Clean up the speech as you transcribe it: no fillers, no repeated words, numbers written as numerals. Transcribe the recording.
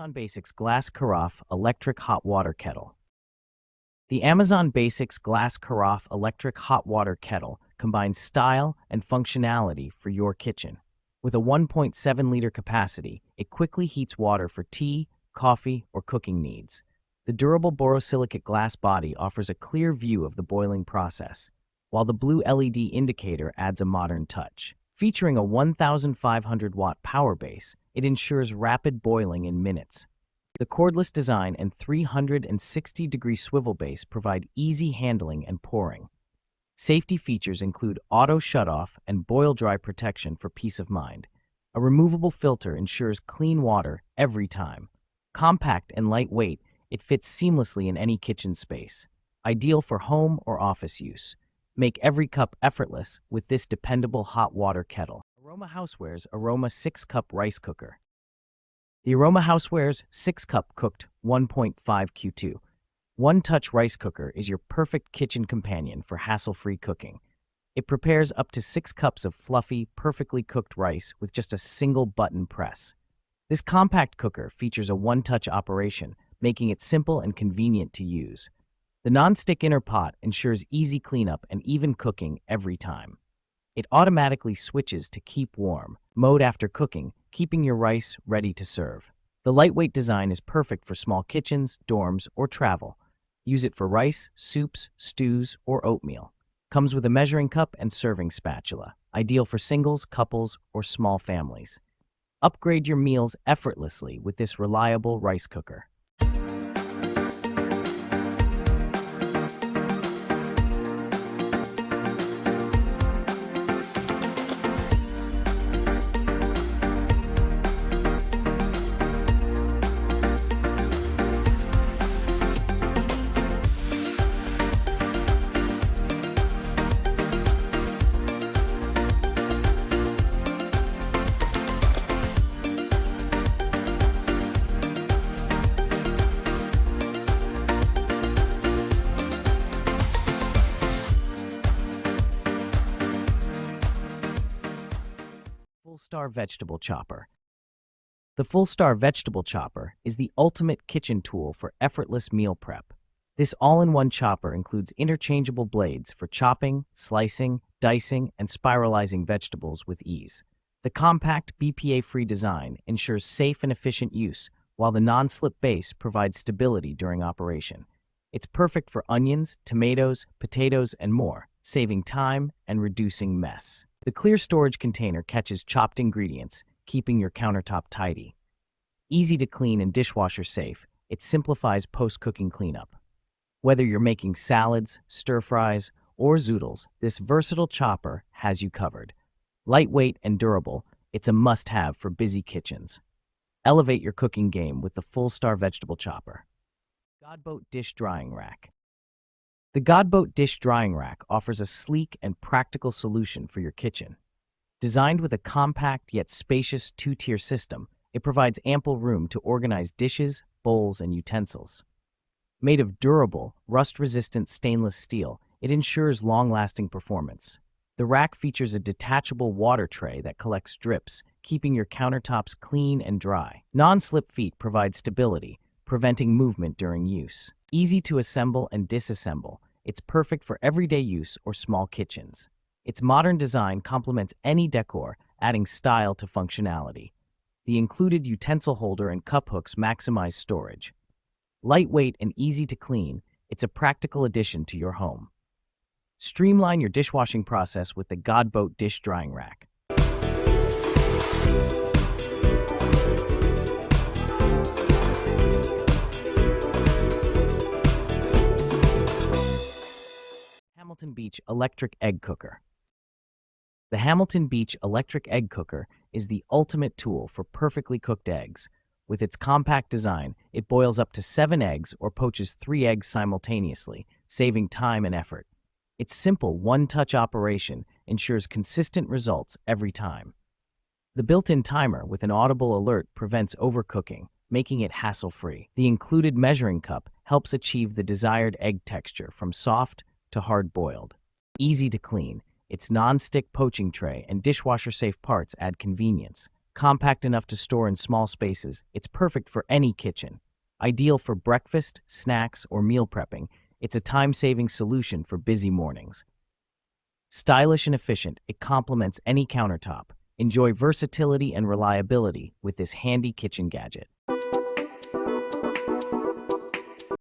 Amazon Basics Glass Carafe Electric Hot Water Kettle. The Amazon Basics Glass Carafe Electric Hot Water Kettle combines style and functionality for your kitchen. With a 1.7-liter capacity, it quickly heats water for tea, coffee, or cooking needs. The durable borosilicate glass body offers a clear view of the boiling process, while the blue LED indicator adds a modern touch. Featuring a 1,500-watt power base, it ensures rapid boiling in minutes. The cordless design and 360-degree swivel base provide easy handling and pouring. Safety features include auto shutoff and boil-dry protection for peace of mind. A removable filter ensures clean water every time. Compact and lightweight, it fits seamlessly in any kitchen space. Ideal for home or office use. Make every cup effortless with this dependable hot water kettle. Aroma Housewares Aroma 6-Cup Rice Cooker. The Aroma Housewares 6-Cup Cooked 1.5 Q2 One-Touch Rice Cooker is your perfect kitchen companion for hassle-free cooking. It prepares up to 6 cups of fluffy, perfectly cooked rice with just a single button press. This compact cooker features a one-touch operation, making it simple and convenient to use. The non-stick inner pot ensures easy cleanup and even cooking every time. It automatically switches to keep warm mode after cooking, keeping your rice ready to serve. The lightweight design is perfect for small kitchens, dorms, or travel. Use it for rice, soups, stews, or oatmeal. Comes with a measuring cup and serving spatula, ideal for singles, couples, or small families. Upgrade your meals effortlessly with this reliable rice cooker. Full-Star Vegetable Chopper. The Full-Star Vegetable Chopper is the ultimate kitchen tool for effortless meal prep. This all-in-one chopper includes interchangeable blades for chopping, slicing, dicing, and spiralizing vegetables with ease. The compact, BPA-free design ensures safe and efficient use, while the non-slip base provides stability during operation. It's perfect for onions, tomatoes, potatoes, and more, saving time and reducing mess. The clear storage container catches chopped ingredients, keeping your countertop tidy. Easy to clean and dishwasher safe, it simplifies post-cooking cleanup. Whether you're making salads, stir-fries, or zoodles, this versatile chopper has you covered. Lightweight and durable, it's a must-have for busy kitchens. Elevate your cooking game with the Full-Star Vegetable Chopper. Godboat Dish Drying Rack. The Godboat Dish Drying Rack offers a sleek and practical solution for your kitchen. Designed with a compact yet spacious two-tier system, it provides ample room to organize dishes, bowls, and utensils. Made of durable, rust-resistant stainless steel, it ensures long-lasting performance. The rack features a detachable water tray that collects drips, keeping your countertops clean and dry. Non-slip feet provide stability, preventing movement during use. Easy to assemble and disassemble, it's perfect for everyday use or small kitchens. Its modern design complements any decor, adding style to functionality. The included utensil holder and cup hooks maximize storage. Lightweight and easy to clean, it's a practical addition to your home. Streamline your dishwashing process with the Godboat Dish Drying Rack. Hamilton Beach Electric Egg Cooker. The Hamilton Beach Electric Egg Cooker is the ultimate tool for perfectly cooked eggs. With its compact design, it boils up to 7 eggs or poaches 3 eggs simultaneously, saving time and effort. Its simple one-touch operation ensures consistent results every time. The built-in timer with an audible alert prevents overcooking, making it hassle-free. The included measuring cup helps achieve the desired egg texture from soft to hard-boiled. Easy to clean, its non-stick poaching tray and dishwasher-safe parts add convenience. Compact enough to store in small spaces, it's perfect for any kitchen. Ideal for breakfast, snacks, or meal prepping, it's a time-saving solution for busy mornings. Stylish and efficient, it complements any countertop. Enjoy versatility and reliability with this handy kitchen gadget.